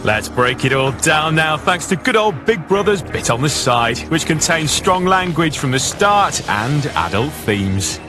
Let's break it all down now, thanks to good old Big Brother's Bit on the Side, which contains strong language from the start and adult themes.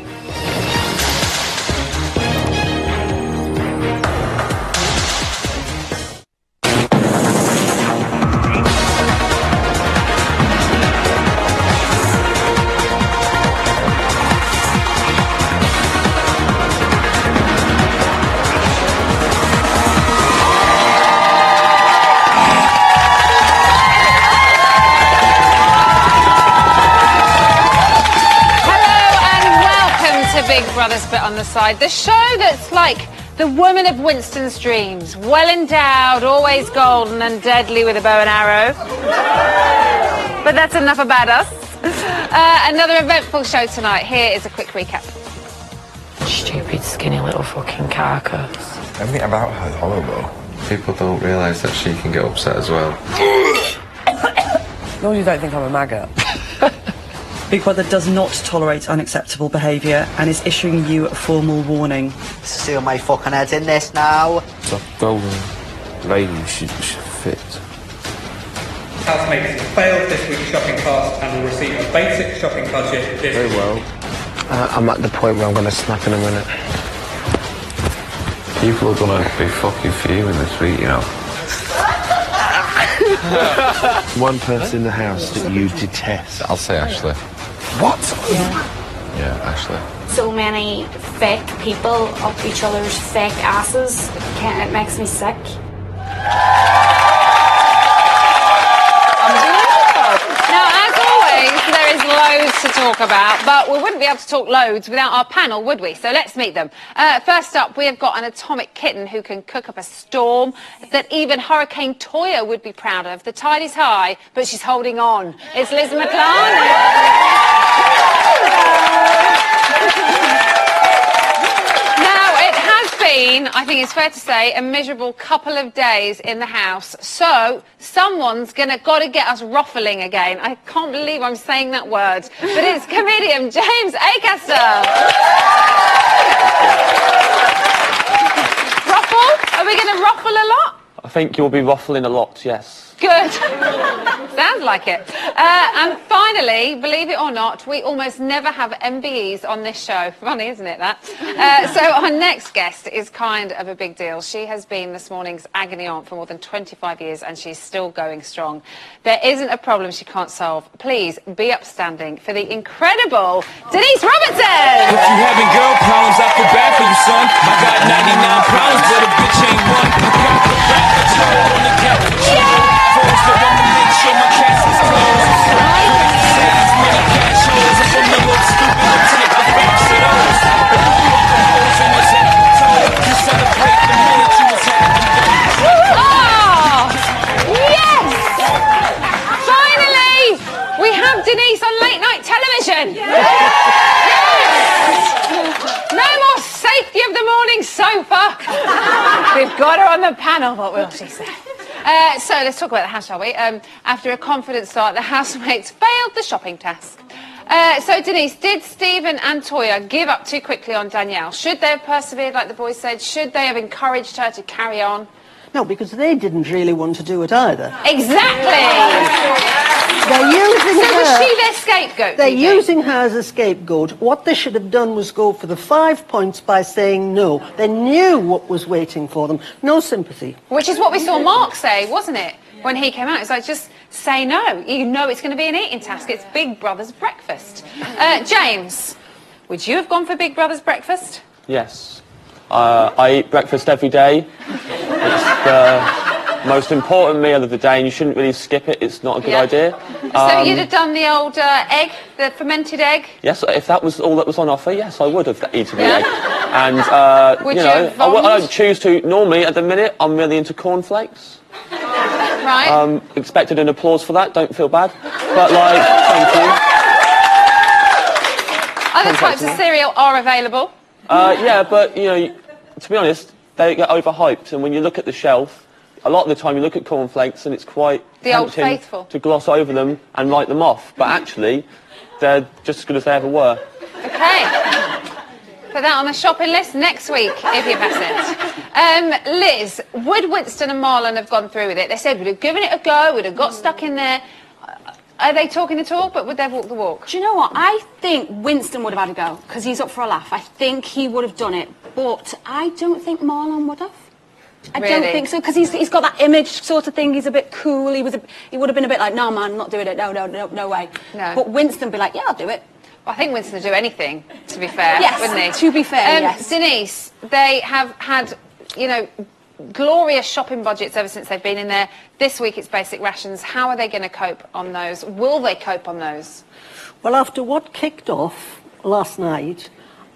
Big Brother's Bit on the Side, the show that's like the woman of Winston's dreams, well endowed, always golden and deadly with a bow and arrow. But that's enough about us. Another eventful show tonight. Here is a quick recap. Stupid, skinny little fucking carcass. Everything about her is horrible. People don't realise that she can get upset as well. No, you don't think I'm a maggot. Big Brother does not tolerate unacceptable behaviour and is issuing you a formal warning. See my fucking head in this now. It's a golden lady, she fits. Housemates have failed this week's shopping task and will receive a basic shopping budget this Very well. I'm at the point where I'm going to snap in a minute. People are going to be fucking fuming this week, you know. One person in the house that you detest. I'll say Ashley. What? Yeah, Ashley. So many fake people up each other's fake asses. It makes me sick. Now, as always, there is loads to talk about, but we wouldn't be able to talk loads without our panel, would we? So let's meet them. First up, we have got an atomic kitten who can cook up a storm that even Hurricane Toya would be proud of. The tide is high, but she's holding on. It's Liz McLaren. Now, it has been, I think it's fair to say, a miserable couple of days in the house. So someone's got to get us ruffling again. I can't believe I'm saying that word, but it's comedian James Acaster. Ruffle? Are we going to ruffle a lot? I think you'll be ruffling a lot, yes. Good. Sounds like it. And finally, believe it or not, we almost never have MBEs on this show. Funny, isn't it, that? So our next guest is kind of a big deal. She has been this morning's agony aunt for more than 25 years and she's still going strong. There isn't a problem she can't solve. Please be upstanding for the incredible Denise Robertson! If you having girl problems, I feel bad for you, son. I got 99 problems, but a bitch ain't one. I got the rap control on the couch. Yeah! First, I want to make sure my cast is closed. Size, money, cash holes. If I'm a little stupid, I'll take the facts of those. But if you want the holes in this episode, you celebrate the minute you was happy. Oh! Yes! Finally! We have Denise on late night television! Yes! No more safety of the morning sofa! We've got her on the panel, what will she say? So let's talk about the house, shall we? After a confident start, the housemates failed the shopping task. So Denise, did Stephen and Toya give up too quickly on Danielle? Should they have persevered, like the boys said? Should they have encouraged her to carry on? No, because they didn't really want to do it either. Exactly! They're using so her... was she their scapegoat? They're using her as a scapegoat. What they should have done was go for the 5 points by saying no. They knew what was waiting for them. No sympathy. Which is what we saw Mark say, wasn't it? When he came out, it's like, just say no. You know it's going to be an eating task. It's Big Brother's breakfast. James, would you have gone for Big Brother's breakfast? Yes. I eat breakfast every day. It's the most important meal of the day and you shouldn't really skip it. It's not a good idea. So you'd have done the old egg, the fermented egg? Yes, if that was all that was on offer, yes, I would have eaten the egg. And, would you know, I don't choose to. Normally, at the minute, I'm really into cornflakes. Right. Expected an applause for that, don't feel bad. But, like, thank you. Other types of cereal are available. Yeah, but, you know, to be honest, they get overhyped. And when you look at the shelf, a lot of the time you look at cornflakes and it's quite the old tempting faithful to gloss over them and write them off. But actually, they're just as good as they ever were. Okay. Put that on the shopping list next week, if you pass it. Liz, would Winston and Marlon have gone through with it? They said we'd have given it a go, we'd have got stuck in there. Are they talking the talk, but would they walk the walk? Do you know what? I think Winston would have had a go, because he's up for a laugh. I think he would have done it, but I don't think Marlon would have. I don't think so, because he's got that image sort of thing. He's a bit cool. He would have been a bit like, no, man, not doing it. No way. No. But Winston would be like, yeah, I'll do it. Well, I think Winston would do anything, to be fair, wouldn't he? To be fair, yes. Denise, they have had, you know, glorious shopping budgets ever since they've been in there. This week it's basic rations. How are they going to cope on those? Will they cope on those? Well, after what kicked off last night,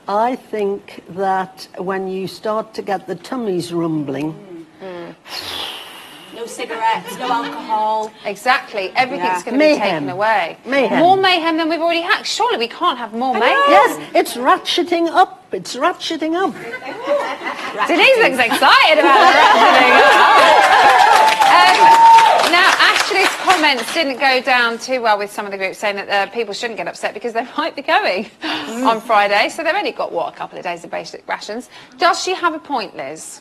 I think that when you start to get the tummies rumbling... No cigarettes, no alcohol. Exactly. Everything's going to be taken away. Mayhem. More mayhem than we've already had. Surely we can't have more mayhem. Yes, it's ratcheting up. It's ratcheting up. Denise looks excited about the ratcheting up. Now, Ashley's comments didn't go down too well with some of the groups, saying that people shouldn't get upset because they might be going on Friday. So they've only got, what, a couple of days of basic rations. Does she have a point, Liz?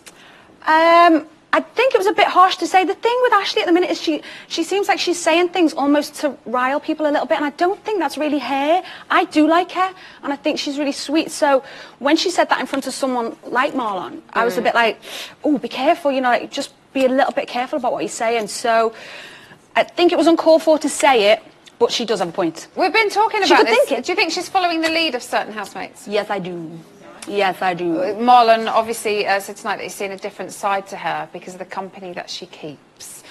I think it was a bit harsh to say. The thing with Ashley at the minute is she seems like she's saying things almost to rile people a little bit, and I don't think that's really her. I do like her, and I think she's really sweet. So when she said that in front of someone like Marlon, I was a bit like, oh, be careful, you know, like, just be a little bit careful about what you're saying. So I think it was uncalled for to say it, but she does have a point. We've been talking about this. Do you think she's following the lead of certain housemates? Yes, I do. Yes, I do. Marlon obviously said tonight that he's seen a different side to her because of the company that she keeps.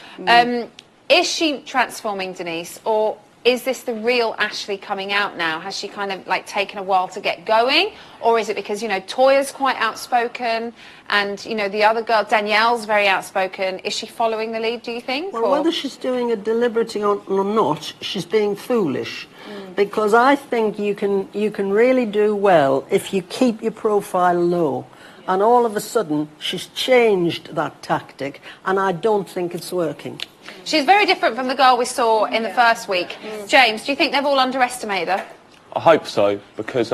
Is she transforming, Denise, or is this the real Ashley coming out now? Has she kind of like taken a while to get going, or is it because, you know, Toya's quite outspoken and, you know, the other girl, Danielle's very outspoken? Is she following the lead, do you think? Well, whether she's doing it deliberately or not, she's being foolish. Because I think you can really do well if you keep your profile low. And all of a sudden, she's changed that tactic, and I don't think it's working. She's very different from the girl we saw in the first week. James, do you think they've all underestimated her? I hope so, because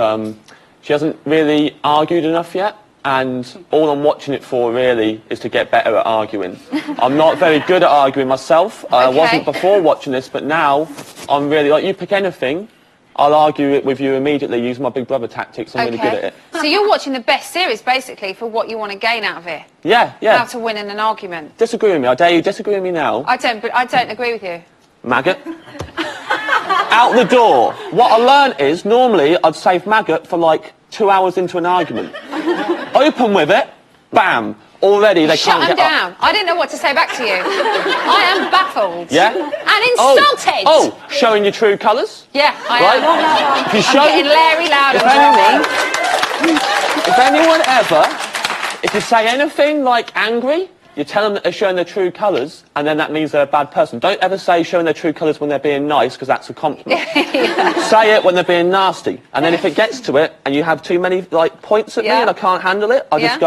she hasn't really argued enough yet, and all I'm watching it for, really, is to get better at arguing. I'm not very good at arguing myself. I wasn't before watching this, but now I'm really, like, you pick anything, I'll argue it with you immediately using my Big Brother tactics. I'm really good at it. So you're watching the best series, basically, for what you want to gain out of it? Yeah. How to win in an argument? Disagree with me. I dare you disagree with me now. I don't agree with you. Maggot. Out the door. What I learned is, normally, I'd save maggot for, like, 2 hours into an argument. Open with it, bam. Already they can't get up. Shut them down. I didn't know what to say back to you. I am baffled. Yeah? And insulted. Oh, showing your true colours? Yeah, I am. If you I'm getting Larry loud if anyone ever, if you say anything like angry, you tell them that they're showing their true colours, and then that means they're a bad person. Don't ever say showing their true colours when they're being nice, because that's a compliment. Say it when they're being nasty. And then if it gets to it, and you have too many, like, points at me, and I can't handle it, I just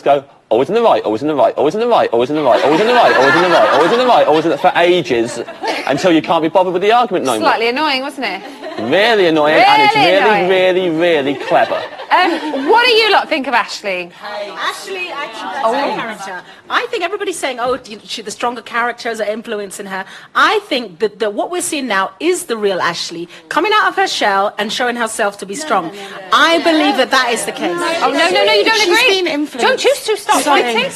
go, always in the right, always in the right, always in the right, always in the right, always in the right, always in the right, always in the right, always in the for ages, until you can't be bothered with the argument no more. Slightly annoying, wasn't it? Really annoying, and it's really clever. What do you lot think of Ashley? Ashley, I think that's her character. I think everybody's saying, oh, the stronger characters are influencing her. I think that what we're seeing now is the real Ashley coming out of her shell and showing herself to be strong. I believe that is the case. Oh, no, you don't agree. She's been influenced. Don't you two stop fighting?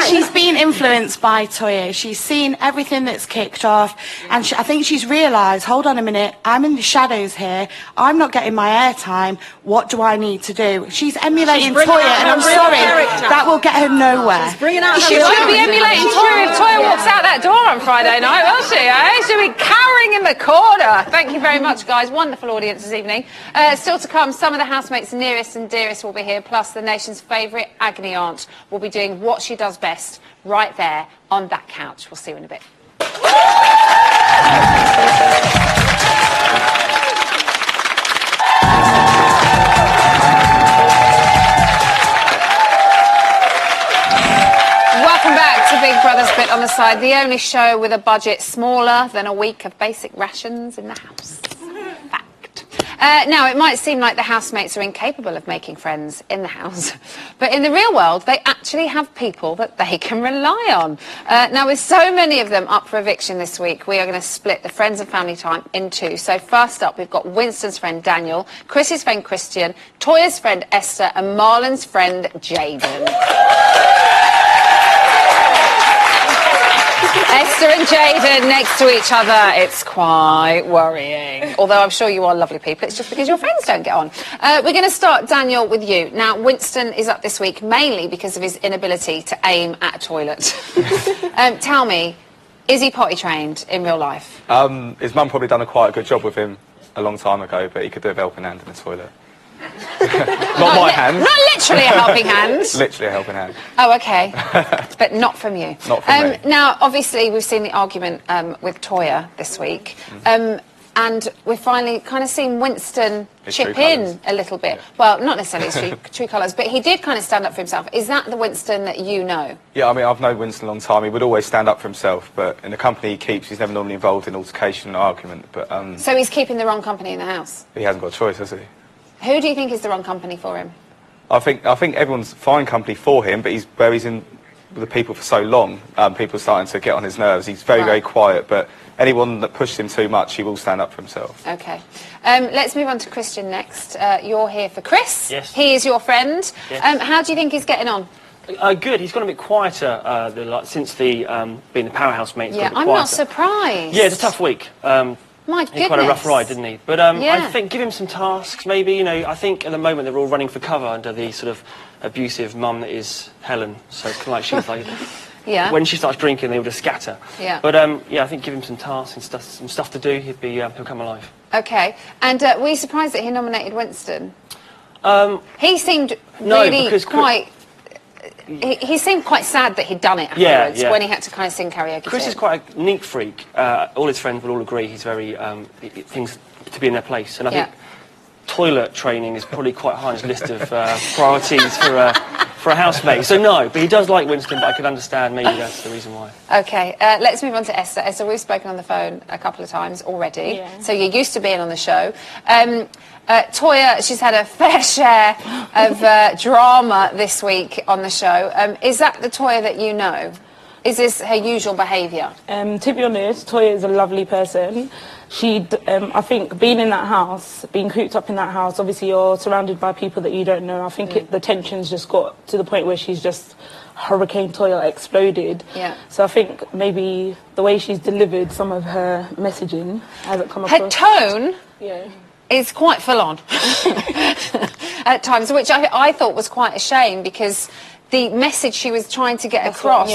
She's been influenced by Toya. She's seen everything that's kicked off, and I think she's realised, hold on a minute, I'm in the shadows here. I'm not getting my airtime. What do I need to do? She's emulating Toya, and I'm sorry, that will get her nowhere. She won't be emulating Toya if Toya walks out that door on Friday night, will she? She'll be cowering in the corner. Thank you very much, guys. Wonderful audience this evening. Still to come, some of the housemates nearest and dearest will be here, plus the nation's favourite agony aunt will be doing what she does best right there on that couch. We'll see you in a bit. Welcome back to Big Brother's Bit on the Side, the only show with a budget smaller than a week of basic rations in the house. Fact. Now, it might seem like the housemates are incapable of making friends in the house, but in the real world, they actually have people that they can rely on. Now, with so many of them up for eviction this week, we are going to split the friends and family time in two. So first up, we've got Winston's friend Daniel, Chris's friend Christian, Toya's friend Esther, and Marlon's friend Jaden. Esther and Jaden next to each other. It's quite worrying. Although I'm sure you are lovely people. It's just because your friends don't get on. We're going to start, Daniel, with you. Now, Winston is up this week mainly because of his inability to aim at a toilet. Tell me, is he potty trained in real life? His mum probably done quite a good job with him a long time ago, but he could do a helping hand in the toilet. Not my hand. Not literally a helping hand. Literally a helping hand. Oh, okay. But not from you. Not from me. Now, obviously, we've seen the argument with Toya this week. And we've finally kind of seen Winston chip in a little bit. Yeah. Well, not necessarily his true colours, but he did kind of stand up for himself. Is that the Winston that you know? Yeah, I mean, I've known Winston a long time. He would always stand up for himself, but in the company he keeps, he's never normally involved in altercation and argument. But so he's keeping the wrong company in the house? He hasn't got a choice, has he? Who do you think is the wrong company for him? I think everyone's fine company for him, but where he's in with the people for so long, people are starting to get on his nerves. He's very quiet, but anyone that pushes him too much, he will stand up for himself. Okay. Let's move on to Christian next. You're here for Chris. Yes. He is your friend. Yes. How do you think he's getting on? Good. He's gone a bit quieter since being the powerhouse mate. Yeah, I'm not surprised. Yeah, it's a tough week. My He had quite a rough ride, didn't he? But I think give him some tasks, maybe. You know, I think at the moment they're all running for cover under the sort of abusive mum that is Helen. So it's kind of like she's like, when she starts drinking, they all just scatter. Yeah. But I think give him some tasks and some stuff to do. He'll come alive. Okay. And were you surprised that he nominated Winston? He seemed really quite. He seemed quite sad that he'd done it afterwards when he had to kind of sing karaoke. Chris is quite a neat freak. All his friends will all agree he's very things to be in their place, and I think toilet training is probably quite high on his list of priorities for a housemate. So no, but he does like Winston, but I could understand maybe that's the reason why. Okay, let's move on to Esther. Esther, we've spoken on the phone a couple of times already, so you're used to being on the show. Toya, she's had a fair share of drama this week on the show. Is that the Toya that you know? Is this her usual behaviour? To be honest, Toya is a lovely person. I think being in that house, being cooped up in that house, obviously you're surrounded by people that you don't know. I think the tension's just got to the point where she's just Hurricane Toya exploded. Yeah. So I think maybe the way she's delivered some of her messaging hasn't come across. Her tone is quite full on at times, which I thought was quite a shame because the message she was trying to get across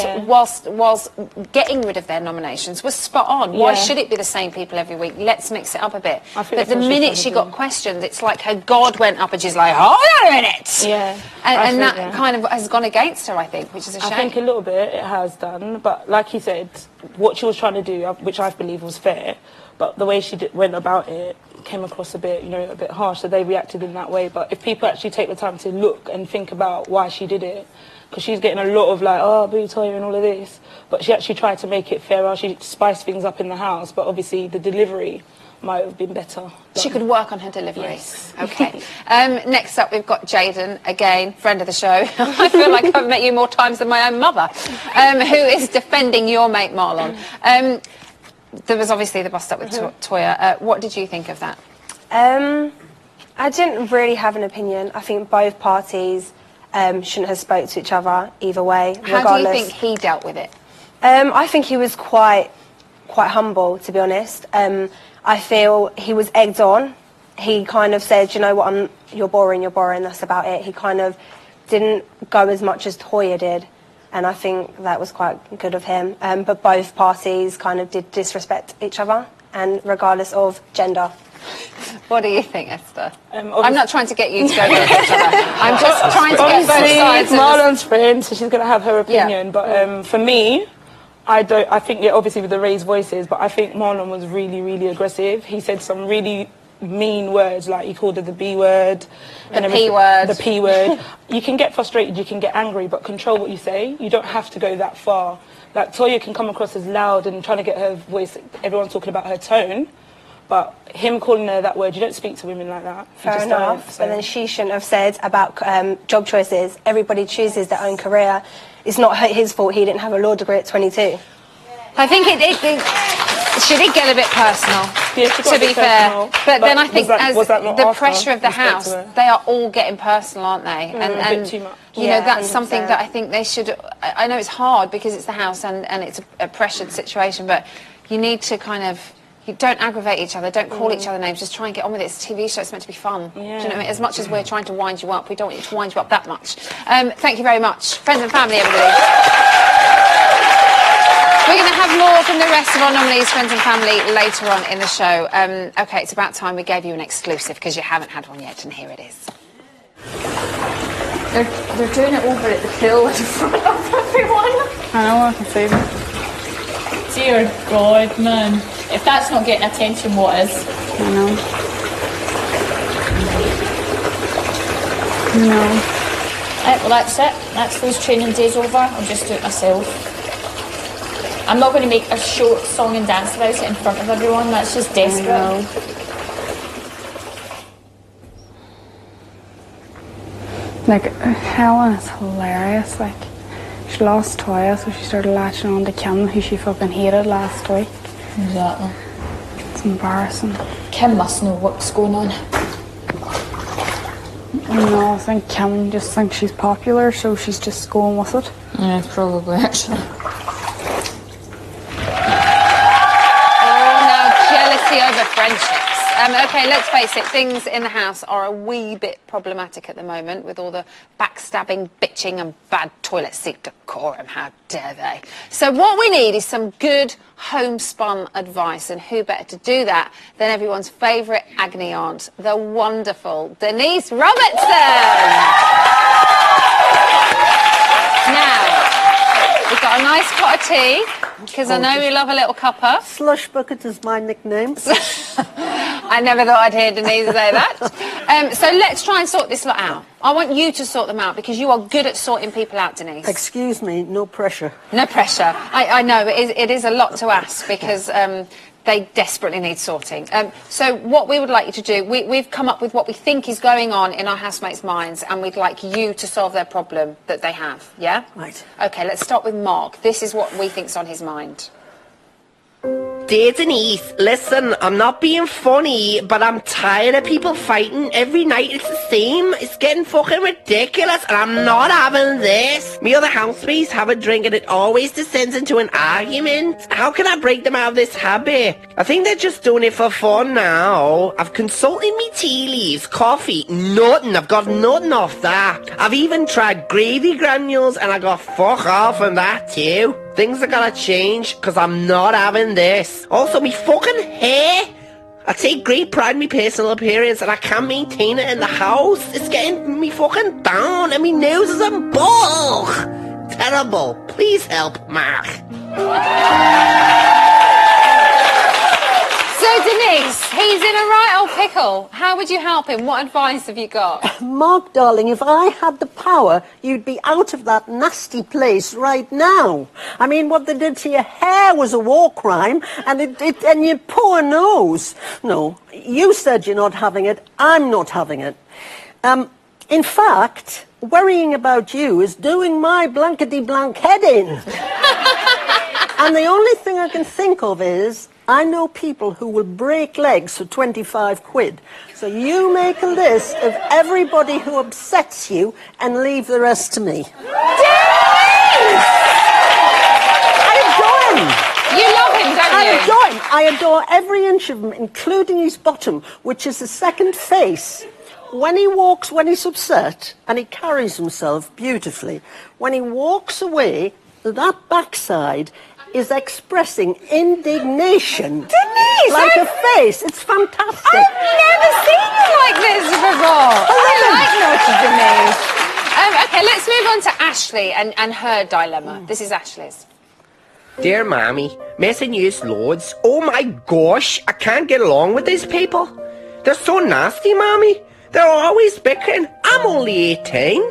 whilst getting rid of their nominations was spot on. Why should it be the same people every week? Let's mix it up a bit. But the minute she got questioned, it's like her God went up and she's like, hold on a minute! Yeah. And that kind of has gone against her, I think, which is a shame. I think a little bit it has done, but like you said, what she was trying to do, which I believe was fair, but the way she went about it came across a bit, a bit harsh, so they reacted in that way. But if people actually take the time to look and think about why she did it, because she's getting a lot of like, oh, boo Toya and all of this, but she actually tried to make it fairer. She spiced things up in the house, but obviously the delivery might have been better. She could work on her delivery. Yes. Okay. Next up, we've got Jaden, again, friend of the show. I feel like I've met you more times than my own mother, who is defending your mate Marlon. There was obviously the bust up with Toya. What did you think of that? I didn't really have an opinion. I think both parties shouldn't have spoke to each other either way, regardless. How do you think he dealt with it? I think he was quite humble, to be honest. I feel he was egged on. He kind of said, you know what, you're boring, that's about it. He kind of didn't go as much as Toya did. And I think that was quite good of him. But both parties kind of did disrespect each other, and regardless of gender. What do you think, Esther? I'm not trying to get you to go against each other. I'm just trying to get both sides. Marlon's friend, so she's going to have her opinion. But for me, I think, obviously with the raised voices, but I think Marlon was really, really aggressive. He said some really mean words, like he called her the B word. The P word. The P word. You can get frustrated, you can get angry, but control what you say. You don't have to go that far. Like, Toya can come across as loud and trying to get her voice, everyone's talking about her tone, But him calling her that word, you don't speak to women like that. You Fair just enough. don't, so. But then she shouldn't have said about job choices. Everybody chooses their own career. It's not his fault he didn't have a law degree at 22. I think she did get a bit personal, Yeah, she got to a be bit fair. personal. But then I think was that not the after pressure of the you spoke to house, her? they are all getting personal, aren't they? A bit too much. You know, Yeah, that's something 100%. that I think they should... I know it's hard because it's the house and it's a pressured situation, but you need to kind of... You don't aggravate each other, don't call each other names, just try and get on with it. It's a TV show, it's meant to be fun. Do you know what I mean? As much as we're trying to wind you up, we don't want you to wind you up that much. Thank you very much. Friends and family, everybody. We're going to have more from the rest of our nominees, friends and family, later on in the show. OK, it's about time we gave you an exclusive, because you haven't had one yet, and here it is. They're doing it over at the pool in front of everyone. I know, I can see them. Dear God, man. If that's not getting attention, what is? I know. No. Right, well, that's it. That's those training days over. I'll just do it myself. I'm not going to make a short song and dance about it in front of everyone. That's just desperate. Like, Helen is hilarious. Like, she lost Toya, so she started latching on to Kim, who she fucking hated last week. Exactly. It's embarrassing. Kim must know what's going on. No, I think Kim just thinks she's popular, so she's just going with it. Yeah, probably, actually. Oh, now jealousy over friendships. OK, let's face it, things in the house are a wee bit problematic at the moment with all the backstabbing, bitching and bad toilet seat decorum. How dare they? So what we need is some good homespun advice, and who better to do that than everyone's favourite agony aunt, the wonderful Denise Robertson. Now, we've got a nice pot of tea, because I know you love a little cuppa. Slush bucket is my nickname. I never thought I'd hear Denise say that. So let's try and sort this lot out. I want you to sort them out, because you are good at sorting people out, Denise. Excuse me, no pressure. No pressure. I know, but it is a lot to ask, because they desperately need sorting. So what we would like you to do, we've come up with what we think is going on in our housemates' minds, and we'd like you to solve their problem that they have, yeah? Right. OK, let's start with Mark. This is what we think's on his mind. Dear Denise, listen, I'm not being funny, but I'm tired of people fighting. Every night it's the same. It's getting fucking ridiculous, and I'm not having this. Me other housemates have a drink and it always descends into an argument. How can I break them out of this habit? I think they're just doing it for fun now. I've consulted me tea leaves, coffee, nothing. I've got nothing off that. I've even tried gravy granules and I got fuck off on that too. Things are gonna change, because I'm not having this. Also, me fucking hair. I take great pride in my personal appearance, and I can't maintain it in the house. It's getting me fucking down, and me nose is a bug. Terrible. Please help, Mark. So, Denise, he's in a right old pickle. How would you help him? What advice have you got? Mark, darling, if I had the power, you'd be out of that nasty place right now. I mean, what they did to your hair was a war crime, and and your poor nose. No, you said you're not having it. I'm not having it. In fact, worrying about you is doing my blankety-blank head in. And the only thing I can think of is, I know people who will break legs for 25 quid. So you make a list of everybody who upsets you and leave the rest to me. I adore him. You love him, don't you? I adore him. I adore every inch of him, including his bottom, which is the second face. When he walks, when he's upset, and he carries himself beautifully, when he walks away, that backside is expressing indignation. Denise! Like a face. It's fantastic. I've never seen you like this before. I like naughty Denise. OK, let's move on to Ashley and her dilemma. This is Ashley's. Dear Mammy, missing yous loads. Oh my gosh, I can't get along with these people. They're so nasty, Mammy. They're always bickering. I'm only 18.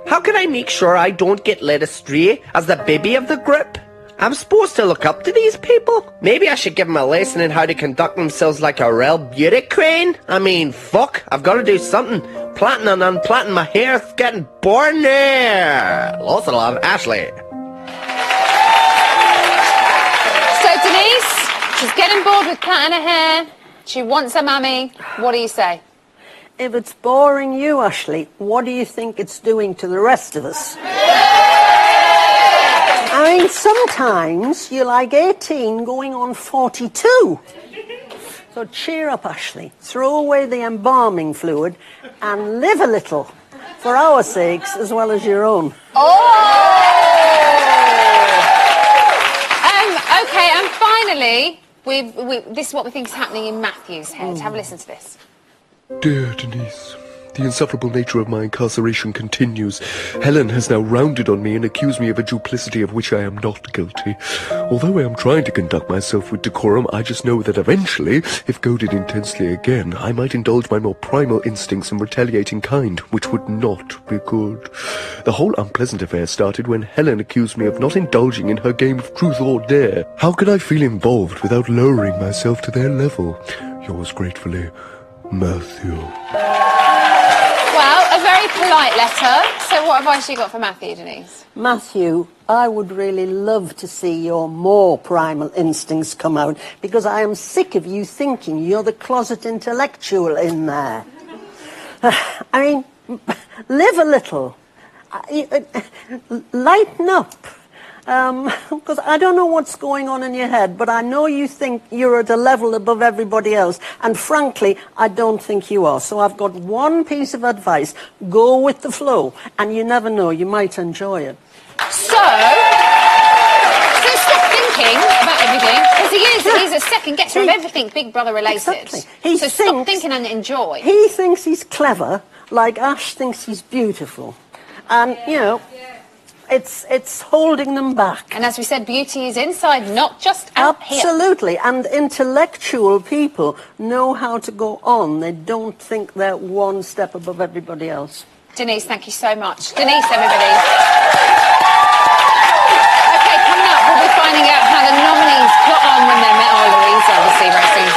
How can I make sure I don't get led astray as the baby of the group? I'm supposed to look up to these people? Maybe I should give them a lesson in how to conduct themselves like a real beauty queen? I mean, fuck, I've got to do something. Plaiting and unplaiting my hair is getting boring there. Lots of love, Ashley. So Denise, she's getting bored with plaiting her hair. She wants a mummy. What do you say? If it's boring you, Ashley, what do you think it's doing to the rest of us? I mean, sometimes you're like 18 going on 42. So cheer up, Ashley. Throw away the embalming fluid and live a little. For our sakes as well as your own. Okay, and finally, this is what we think is happening in Matthew's head. Have a listen to this. Dear Denise, the insufferable nature of my incarceration continues. Helen has now rounded on me and accused me of a duplicity of which I am not guilty. Although I am trying to conduct myself with decorum, I just know that eventually, if goaded intensely again, I might indulge my more primal instincts and retaliating kind, which would not be good. The whole unpleasant affair started when Helen accused me of not indulging in her game of truth or dare. How can I feel involved without lowering myself to their level? Yours gratefully, Matthew. Well, a very polite letter. So what advice you got for Matthew, Denise? Matthew, I would really love to see your more primal instincts come out, because I am sick of you thinking you're the closet intellectual in there. I mean, live a little. Lighten up. Because I don't know what's going on in your head, but I know you think you're at a level above everybody else, and frankly, I don't think you are. So I've got one piece of advice. Go with the flow, and you never know, you might enjoy it. So stop thinking about everything, because he's a second guesser of everything Big Brother related. Exactly. So stop thinking and enjoy. He thinks he's clever, like Ash thinks he's beautiful. And, you know, it's holding them back. And as we said, beauty is inside, not just out here. Absolutely. And intellectual people know how to go on. They don't think they're one step above everybody else. Denise, thank you so much. Denise, everybody. Okay, coming up, we'll be finding out how the nominees got on when they met. Oh, Louise, obviously, racing.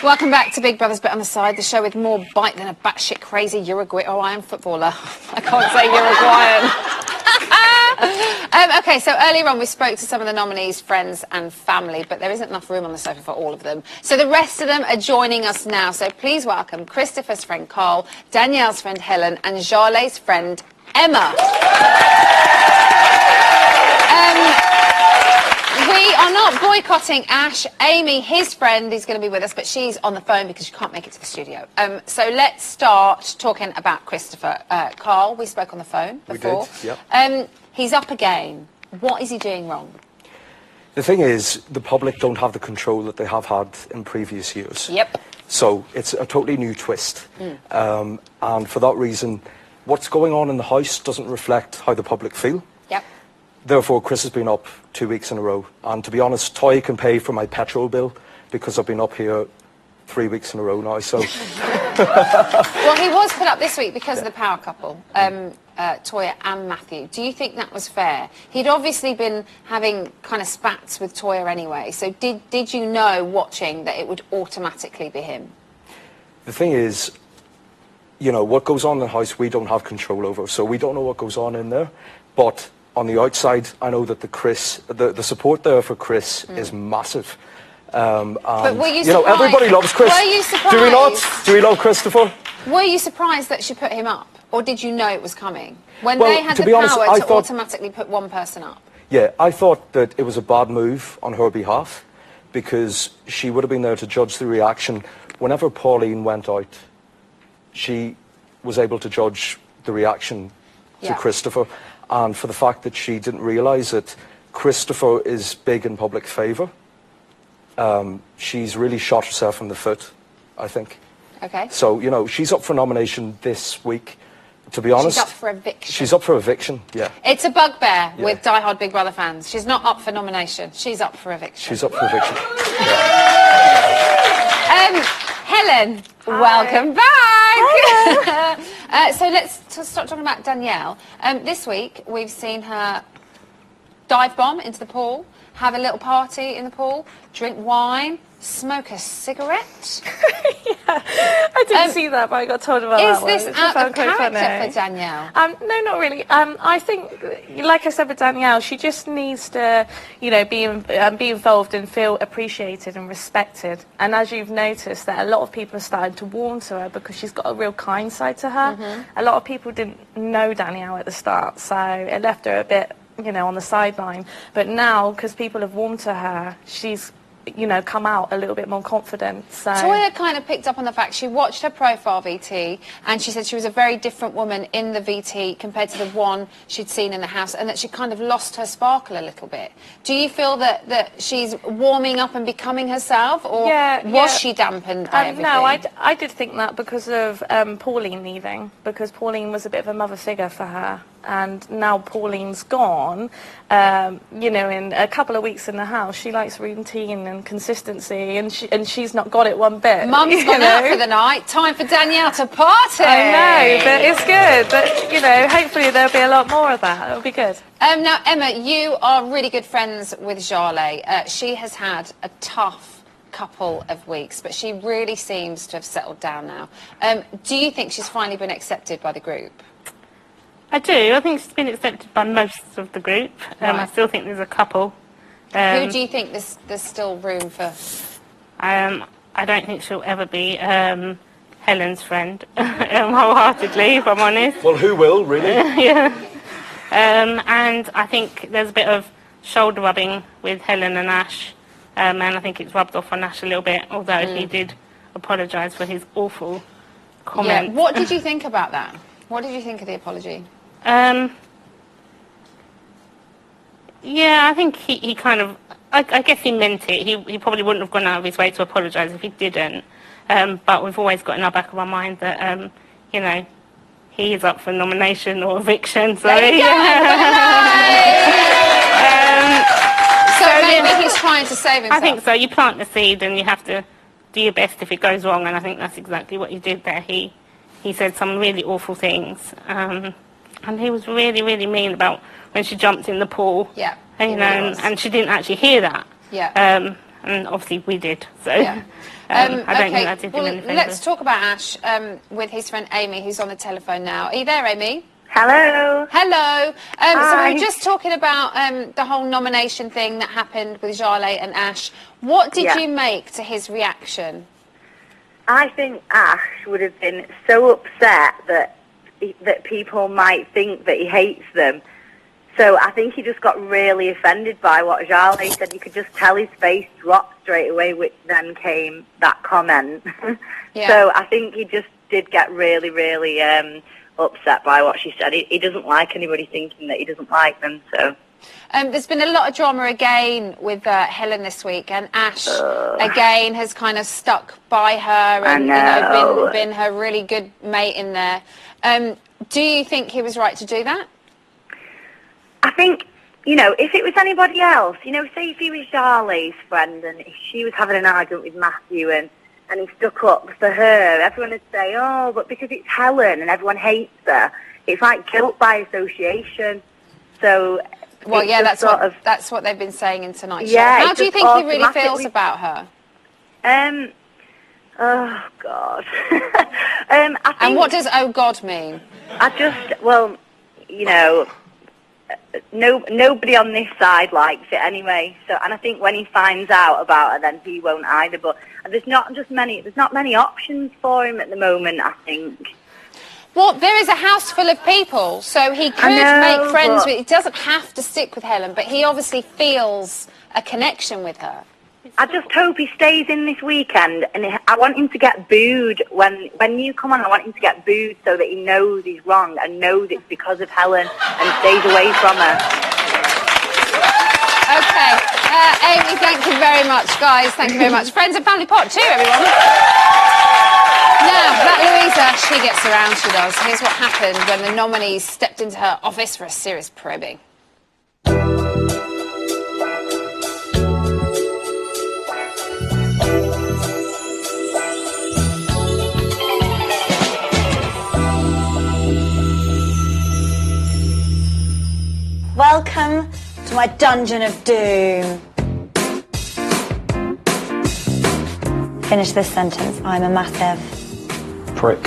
Welcome back to Big Brother's Bit on the Side, the show with more bite than a batshit crazy Uruguayan footballer. I can't say Uruguayan. Okay, so earlier on we spoke to some of the nominees' friends and family, but there isn't enough room on the sofa for all of them. So the rest of them are joining us now. So please welcome Christopher's friend Carl, Danielle's friend Helen, and Jarlath's friend Emma. We are not boycotting Ash. Amy, his friend, is going to be with us, but she's on the phone because she can't make it to the studio. So let's start talking about Christopher. Carl, we spoke on the phone before. We did, yeah. He's up again. What is he doing wrong? The thing is, the public don't have the control that they have had in previous years. Yep. So it's a totally new twist. And for that reason, what's going on in the house doesn't reflect how the public feel. Yep. Therefore, Chris has been up 2 weeks in a row. And to be honest, Toy can pay for my petrol bill because I've been up here 3 weeks in a row now. So. Well, he was put up this week because of the power couple, Toya and Matthew. Do you think that was fair? He'd obviously been having kind of spats with Toya anyway. So did you know, watching, that it would automatically be him? The thing is, you know, what goes on in the house we don't have control over. So we don't know what goes on in there. But on the outside, I know that the support there for Chris is massive. But were you surprised? You know, everybody loves Chris. Were you surprised? Do we not? Do we love Christopher? Were you surprised that she put him up? Or did you know it was coming? When Well, they had to the be honest, power I to thought- automatically put one person up? Yeah, I thought that it was a bad move on her behalf because she would have been there to judge the reaction. Whenever Pauline went out, she was able to judge the reaction to Christopher. And for the fact that she didn't realise that Christopher is big in public favour, she's really shot herself in the foot, I think. Okay. So, you know, she's up for nomination this week. To be honest, She's up for eviction. She's up for eviction, yeah. It's a bugbear with diehard Big Brother fans. She's not up for nomination. She's up for eviction. She's up for eviction. Yeah. again. Welcome back. So let's start talking about Danielle. This week we've seen her dive bomb into the pool, have a little party in the pool, drink wine, smoke a cigarette. I didn't see that, but I got told about that Is one. this out of quite character funny. for Danielle? No, not really. I think, like I said with Danielle, she just needs to, you know, be involved and feel appreciated and respected. And as you've noticed, that a lot of people are starting to warm to her because she's got a real kind side to her. A lot of people didn't know Danielle at the start, so it left her a bit, you know, on the sideline. But now, because people have warmed to her, she's, you know, come out a little bit more confident. So Toya kind of picked up on the fact she watched her profile VT and she said she was a very different woman in the VT compared to the one she'd seen in the house, and that she kind of lost her sparkle a little bit. Do you feel that she's warming up and becoming herself, or was she dampened by everything? No, I did think that because of Pauline leaving, because Pauline was a bit of a mother figure for her. And now Pauline's gone, you know, in a couple of weeks in the house, she likes routine and consistency, and she's not got it one bit. Mum's gone out for the night. Time for Danielle to party. I know, but it's good. But, you know, hopefully there'll be a lot more of that. It'll be good. Now, Emma, you are really good friends with Jarle. She has had a tough couple of weeks, but she really seems to have settled down now. Do you think she's finally been accepted by the group? I do. I think she's been accepted by most of the group. I Right. still think there's a couple. Who do you think there's still room for? I don't think she'll ever be Helen's friend, wholeheartedly, if I'm honest. Well, who will, really? Yeah. And I think there's a bit of shoulder rubbing with Helen and Ash, and I think it's rubbed off on Ash a little bit, although he did apologise for his awful comment. Yeah. What did you think about that? What did you think of the apology? Yeah, I think he kind of, I guess he meant it. He probably wouldn't have gone out of his way to apologise if he didn't. But we've always got in our back of our mind that, you know, he is up for nomination or eviction. So, There you go, so maybe he's trying to save himself. I think so. You plant the seed and you have to do your best if it goes wrong, and I think that's exactly what he did there. He said some really awful things, and he was really, really mean about when she jumped in the pool. Yeah, and, you know, and she didn't actually hear that. Yeah. And obviously we did. So Yeah. I don't think Okay, that did well, him any favours. let's talk about Ash with his friend Amy, who's on the telephone now. Are you there, Amy? Hello. Hello. So we Hi. were just talking about the whole nomination thing that happened with Jarle and Ash. What did you make to his reaction? I think Ash would have been so upset that people might think that he hates them. So I think he just got really offended by what Jarle said. You could just tell his face dropped straight away, which then came that comment. So I think he just did get really, really upset by what she said. He doesn't like anybody thinking that he doesn't like them, so... There's been a lot of drama again with Helen this week, and Ash again has kind of stuck by her and you know, been her really good mate in there. Do you think he was right to do that? I think, you know, if it was anybody else, you know, say if he was Charlie's friend and if she was having an argument with Matthew and he stuck up for her, everyone would say, oh, but because it's Helen and everyone hates her, it's like guilt by association. So... Well, yeah, that's what they've been saying in tonight's show. How do you think he really feels about her? Oh God. I think, and what does "oh God" mean? Well, you know, nobody on this side likes it anyway. So, and I think when he finds out about her, then he won't either. But there's not many options for him at the moment, I think. Well, there is a house full of people, so he could make friends with... He doesn't have to stick with Helen, but he obviously feels a connection with her. I just hope he stays in this weekend, and I want him to get booed. When you come on, I want him to get booed so that he knows he's wrong and knows it's because of Helen and stays away from her. Okay. Amy, thank you very much, guys. Thank you very much. Friends and Family Pot too, everyone. Now, that Louisa, she gets around, she does. Here's what happened when the nominees stepped into her office for a serious probing. Welcome to my dungeon of doom. Finish this sentence. I'm a massive prick.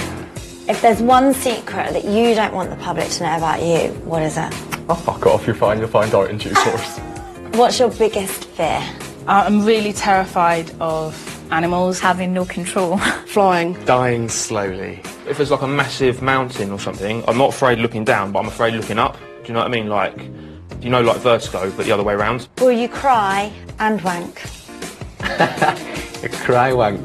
If there's one secret that you don't want the public to know about you, what is it? Oh, fuck off, you're fine, you'll find out in due course. What's your biggest fear? I'm really terrified of animals. Having no control. Flying. Dying slowly. If there's like a massive mountain or something, I'm not afraid looking down, but I'm afraid looking up. Do you know what I mean? Like, you know, like vertigo, but the other way around. Will you cry and wank? A cry wank.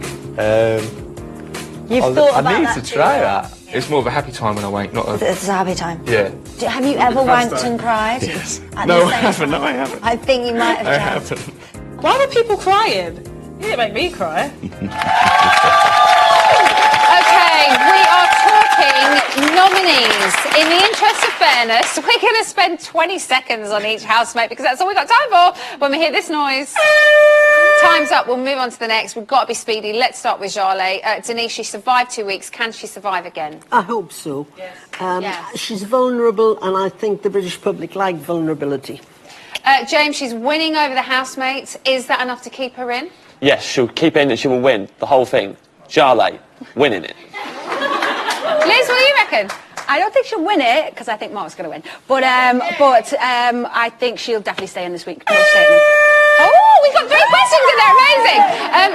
You've thought about I need that to try that. It's more of a happy time when I wank, not a... It's a happy time. Yeah. Have you ever wanked and cried? Yes. At No, the I same haven't. time? No, I haven't. I think you might have I done. haven't. Why were people crying? You didn't make me cry. Okay, we are talking nominees. In the interest of fairness, we're going to spend 20 seconds on each housemate because that's all we've got time for when we hear this noise. Time's up. We'll move on to the next. We've got to be speedy. Let's start with Jarlath. Denise, she survived 2 weeks. Can she survive again? I hope so. Yes. She's vulnerable, and I think the British public like vulnerability. James, she's winning over the housemates. Is that enough to keep her in? Yes, she'll keep in and she will win the whole thing. Jarlath, winning it. Liz, what do you reckon? I don't think she'll win it because I think Mark's going to win. But I think she'll definitely stay in this week. No statement. Oh, we've got 3 questions in there. Amazing.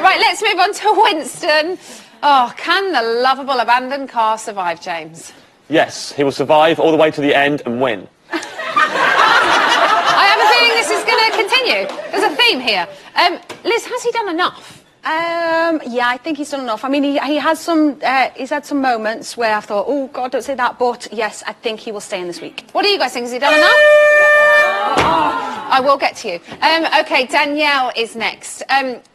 Right, let's move on to Winston. Oh, can the lovable abandoned car survive, James? Yes, he will survive all the way to the end and win. I have a feeling this is going to continue. There's a theme here. Liz, has he done enough? Yeah, I think he's done enough. I mean, he has some. He's had some moments where I've thought, oh God, don't say that. But yes, I think he will stay in this week. What do you guys think? Has he done enough? I will get to you. Okay, Danielle is next.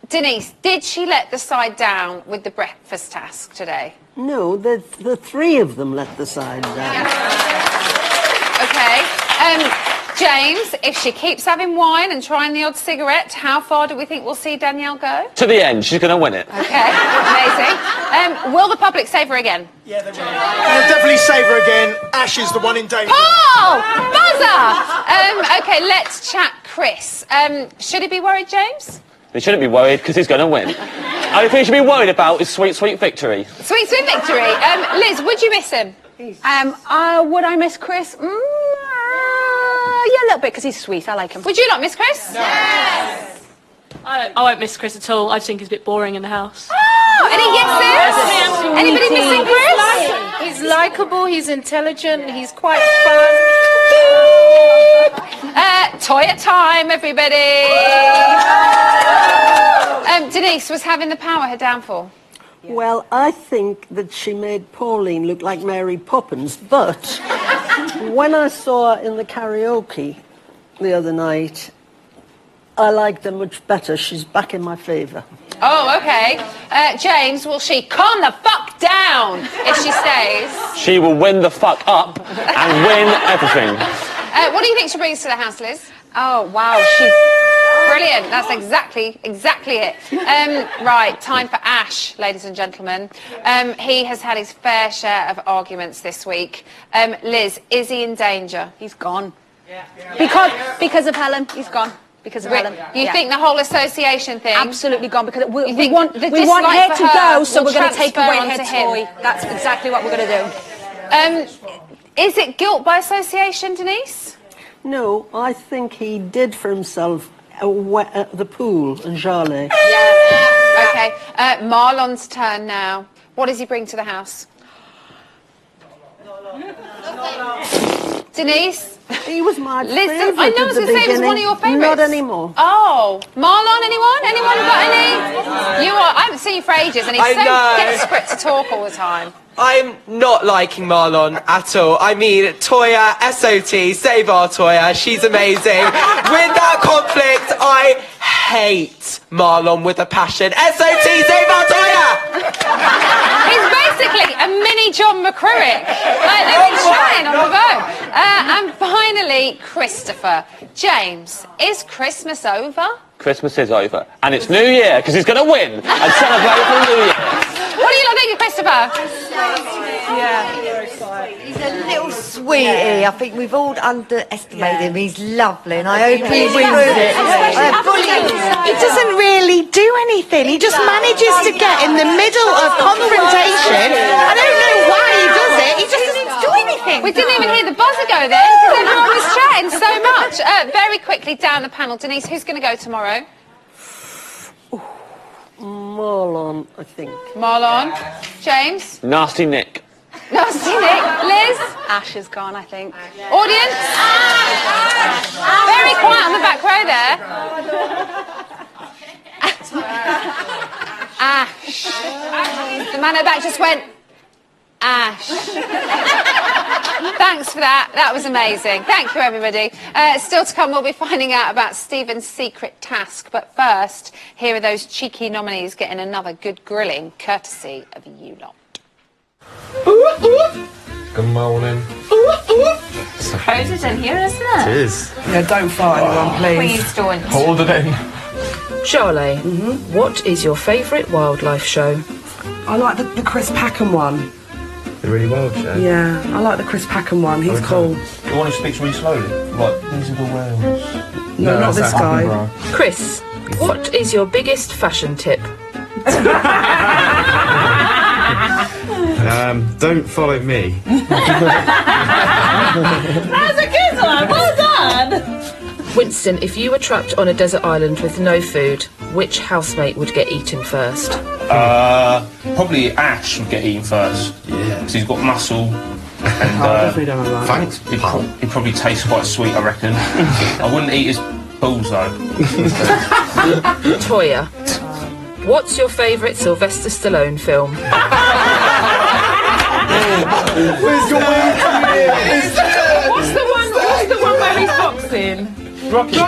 Denise, did she let the side down with the breakfast task today? No, the three of them let the side down. Okay. James, if she keeps having wine and trying the odd cigarette, how far do we think we'll see Danielle go? To the end, she's going to win it. Okay, amazing. Will the public save her again? Yeah, they will. They'll definitely save her again. Ash is the one in danger. Paul! Buzzer! Okay, let's chat Chris. Should he be worried, James? He shouldn't be worried because he's going to win. Only thing he should be worried about is sweet, sweet victory. Sweet, sweet victory. Liz, would you miss him? Would I miss Chris? Yeah, a little bit because he's sweet. I like him. Would you not miss Chris? Yes. I won't miss Chris at all. I just think he's a bit boring in the house. Oh, any yeses? Anybody missing Chris? He's likeable, he's intelligent, he's quite fun. Toilet time, everybody. Denise, was having the power her downfall? Well, I think that she made Pauline look like Mary Poppins, but when I saw her in the karaoke the other night, I liked her much better. She's back in my favour. Oh, okay. James, will she calm the fuck down if she stays? She will win the fuck up and win everything. What do you think she brings to the house, Liz? Oh, wow, she's... Brilliant. That's exactly it. Right, time for Ash, ladies and gentlemen. He has had his fair share of arguments this week. Liz, is he in danger? He's gone. Yeah. Because of Helen, he's gone. Because of Helen. You think the whole association thing? Absolutely gone, because we want her to go, so we're going to take away her him. toy. That's exactly what we're going to do. Is it guilt by association, Denise? No, I think he did for himself at the pool and Jarlath. Yeah. Okay. Marlon's turn now. What does he bring to the house? Denise? He was my Listen, favourite I know I was going to say he was one of your favourites. Not anymore. Oh. Marlon, anyone? Anyone got any? I haven't seen you for ages, and he's so desperate to talk all the time. I'm not liking Marlon at all. I mean, Toya, SOT, save our Toya, she's amazing. With that conflict, I hate Marlon with a passion. SOT, save our Toya! He's basically a mini John McCririck. They've been trying on the phone. And finally, Christopher. James, is Christmas over? Christmas is over. And it's New Year, because he's going to win and celebrate for New Year. What do you think of Christopher? Yeah. He's a little sweetie. I think we've all underestimated him. He's lovely, and I hope he wins it. He doesn't really do anything. He just manages to get in the middle of confrontation. I don't know why he does it. He just doesn't do anything. We didn't even hear the buzzer go then because everyone was chatting so much. Very quickly down the panel, Denise, who's going to go tomorrow? Marlon, I think. Marlon. James? Nasty Nick. Nasty Nick. Liz? Ash is gone, I think. Audience? Very quiet on the back row there. Ash. The man at the back just went, Ash. Thanks for that. That was amazing. Thank you, everybody. Still to come, we'll be finding out about Stephen's secret task. But first, here are those cheeky nominees getting another good grilling, courtesy of you lot. Good morning. Close in here, isn't it? It is. Yeah, don't fart anyone, please. Please don't. Hold it in. Charlotte, what is your favourite wildlife show? I like the Chris Packham one. The really wild show? Yeah, I like the Chris Packham one. He's cool. The one who speaks really slowly? Like, these are the whales. No, not this guy. Chris, what is your biggest fashion tip? Don't follow me. That's a good one. Well done. Winston, if you were trapped on a desert island with no food, which housemate would get eaten first? Probably Ash would get eaten first. Yeah. Because he's got muscle. And definitely don't like thanks. He'd probably taste quite sweet, I reckon. I wouldn't eat his balls though. Toya, what's your favourite Sylvester Stallone film? What's the one where he's boxing? Rocky.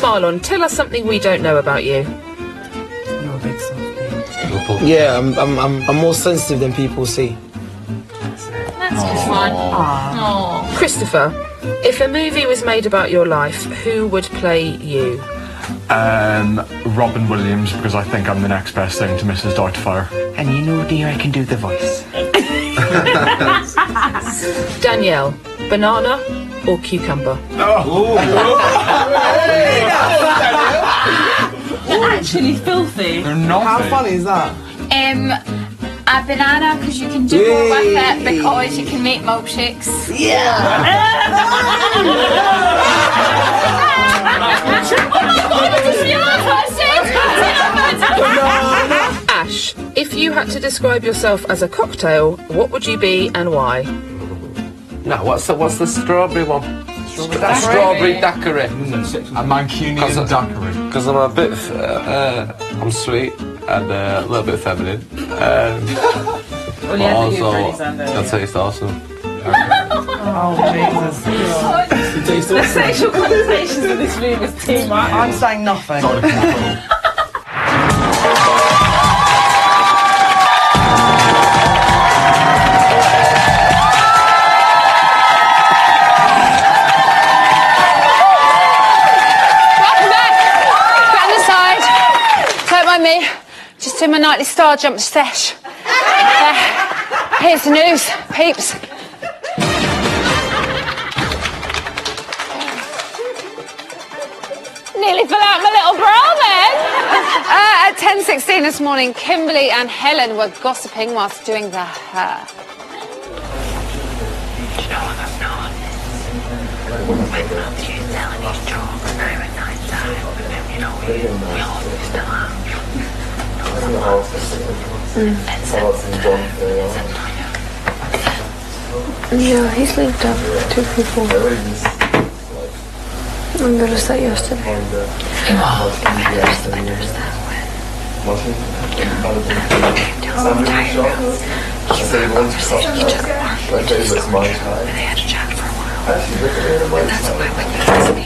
Marlon, tell us something we don't know about you. You're a big softie. Yeah, I'm more sensitive than people see. That's good one. Christopher, if a movie was made about your life, who would play you? Robin Williams, because I think I'm the next best thing to Mrs. Doubtfire. And you know, dear, I can do the voice. Danielle, banana or cucumber? Actually filthy. They're not. How funny is that? A banana because you can do more with it because you can make milkshakes. Ash, if you had to describe yourself as a cocktail, what would you be and why? No, what's the strawberry one? Strawberry daiquiri. A Mancunian daiquiri. Because I'm a bit, I'm sweet and a little bit feminine. But also, that tastes awesome. Oh, Jesus. The sexual connotations of this room is too much. I'm saying nothing. Just in my nightly star jump sesh. Here's the news, peeps. Nearly fell out my little bra then. At 10:16 this morning, Kimberly and Helen were gossiping whilst doing their hair. Do you know what I've noticed? When Matthew's telling his jokes now at night time, and you know, we all used to laugh. Yeah, he's linked up with two people. I noticed that yesterday. I noticed that when he took Mark to the school and they had a chat for a while. And that's why when you asked me,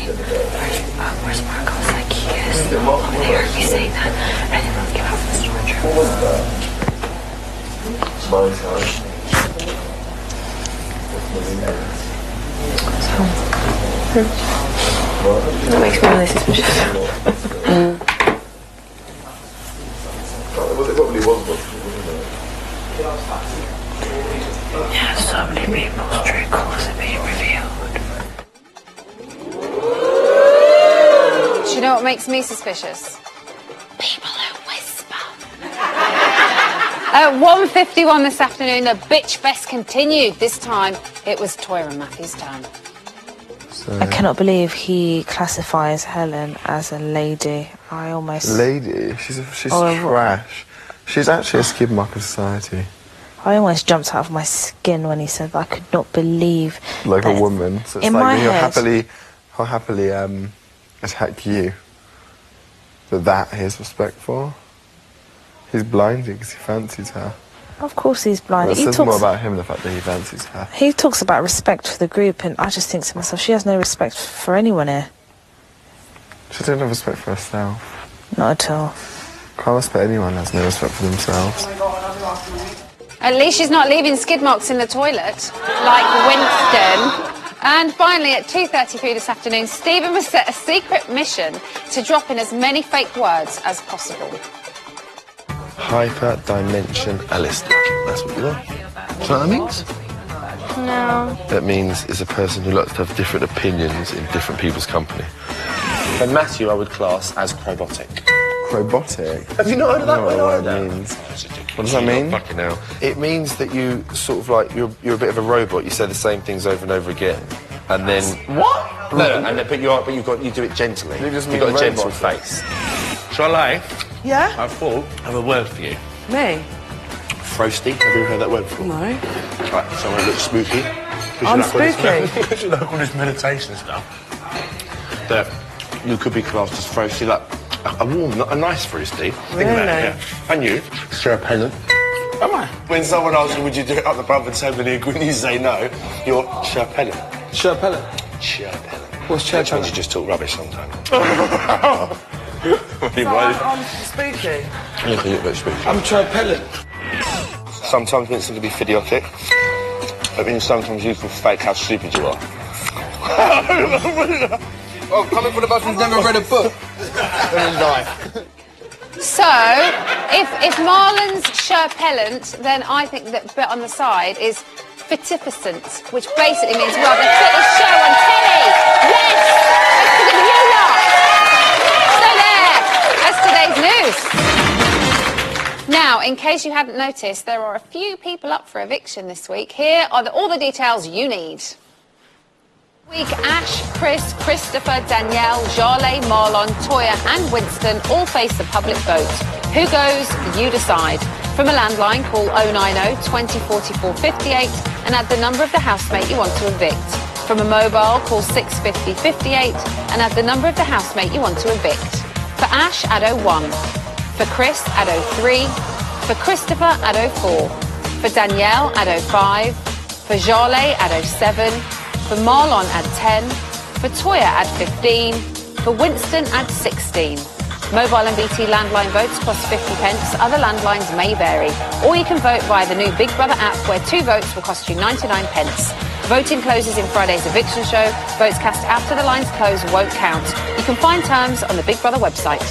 where's Mark? I was like, he is. When they heard me saying that, I didn't really give out the storage That makes me really suspicious. It probably was, wasn't it? Yeah, so many people's true colours are being revealed. Do you know what makes me suspicious? People who whisper. At 1:51 this afternoon, the bitch fest continued. This time, it was Toya and Matthew's turn. I cannot believe he classifies Helen as a lady. I almost... Lady? She's trash. She's actually a skid mark of society. I almost jumped out of my skin when he said that. I could not believe Like that a woman. So it's in like my when head, he'll happily attack you. But that he has respect for. He's blinded because he fancies her. of course he's blind. Well, it He says more talks, about him, the fact that he fancies her. he talks about respect for the group, and I just think to myself, she has no respect for anyone here. She doesn't have respect for herself. Not at all. Can't respect anyone who has no respect for themselves. At least she's not leaving skid marks in the toilet, like Winston. And finally, at 2:33 this afternoon, Stephen was set a secret mission to drop in as many fake words as possible. Hyperdimensionalistic. That's what you are. Do you know what that means? No. That means it's a person who likes to have different opinions in different people's company. And Matthew, I would class as probotic. Probotic? Have you not heard of that word what either? it means. What does that mean? Fucking hell. It means that you sort of like, you're a bit of a robot. You say the same things over and over again. And then... What? No, but you do it gently. You've got a gentle face. Shall I? Yeah? I have a word for you. Me? Frosty. Have you ever heard that word before? No. Right, so I look spooky. I'm spooky. Because you like all this meditation stuff. That you could be classed as Frosty, like a warm, not a nice Frosty. Think about it, yeah. And you, Sarah Pennant. Am I? When someone asks you, would you do it up the brother table and you say no, you're Sherpellant. Sherpellant? Sherpellant. What's Which Sherpellant? means you just talk rubbish sometimes. I'm spooky. Look, you look a bit spooky. I'm Sherpellant. Sometimes Vincent can be idiotic. That means sometimes you can fake how stupid you are. Oh, coming from the bus who's never read a book in his life. So, if Marlon's Sherpellant, then I think that bit on the side is fitificent, which basically means we are the fittest show on telly. Yes! That's because of you lot. So there, that's today's news. Now, in case you hadn't noticed, there are a few people up for eviction this week. Here are all the details you need. Ash, Chris, Christopher, Danielle, Jarlae, Marlon, Toya and Winston all face the public vote. Who goes? You decide. From a landline, call 090 20 44 58 and add the number of the housemate you want to evict. From a mobile, call 650 58 and add the number of the housemate you want to evict. For Ash, add 01. For Chris, add 03. For Christopher, add 04. For Danielle, add 05. For Jarlae, add 07. For Marlon, add 10. For Toya, add 15. For Winston, add 16. Mobile and BT landline votes cost 50 pence. Other landlines may vary. Or you can vote via the new Big Brother app, where 2 votes will cost you 99 pence. Voting closes in Friday's eviction show. Votes cast after the lines close won't count. You can find terms on the Big Brother website.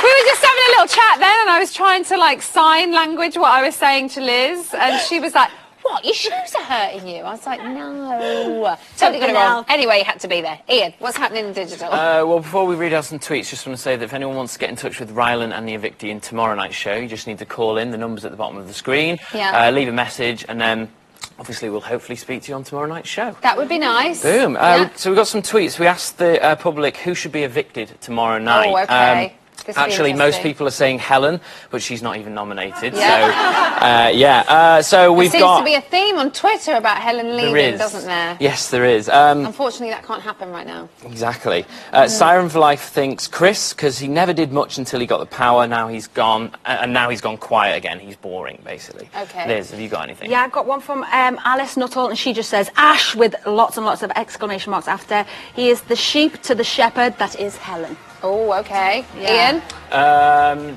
We were just having a little chat then, and I was trying to sign language what I was saying to Liz, and she was like, "What? Your shoes are hurting you?" I was like, "No." Totally got it wrong. Anyway, you had to be there. Ian, what's happening in digital? Well, before we read out some tweets, just want to say that if anyone wants to get in touch with Rylan and the Evictee in tomorrow night's show, you just need to call in. The number's at the bottom of the screen. Yeah. Leave a message, and then obviously we'll hopefully speak to you on tomorrow night's show. That would be nice. Boom. Yeah. So we got some tweets. We asked the public who should be evicted tomorrow night. Oh, okay. Actually, most people are saying Helen, but she's not even nominated. Yeah. So we've there got. seems to be a theme on Twitter about Helen leaving, doesn't there? Yes, there is. Unfortunately, that can't happen right now. Exactly. Siren for Life thinks Chris, because he never did much until he got the power. Now he's gone, and now he's gone quiet again. He's boring, basically. Okay. Liz, have you got anything? Yeah, I've got one from Alice Nuttall, and she just says, Ash, with lots and lots of exclamation marks after. He is the sheep to the shepherd that is Helen. Oh, okay. Yeah. Ian?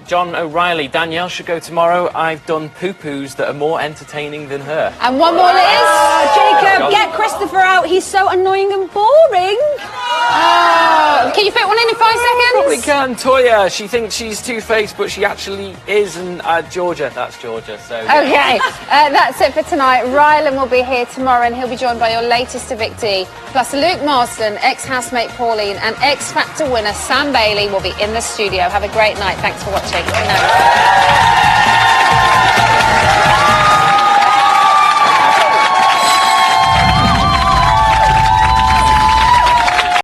John O'Reilly, Danielle should go tomorrow. I've done poo-poos that are more entertaining than her. And one more, Liz. Jacob, get Christopher out. He's so annoying and boring. Can you fit one in 5 seconds? we can. Toya, she thinks she's two-faced, but she actually is. And Georgia, that's Georgia. So. Okay, that's it for tonight. Rylan will be here tomorrow, and he'll be joined by your latest evictee. Plus, Luke Marston, ex-housemate Pauline, and X Factor winner Sam Bailey will be in the studio. Have a great night. Thanks for watching. Good night.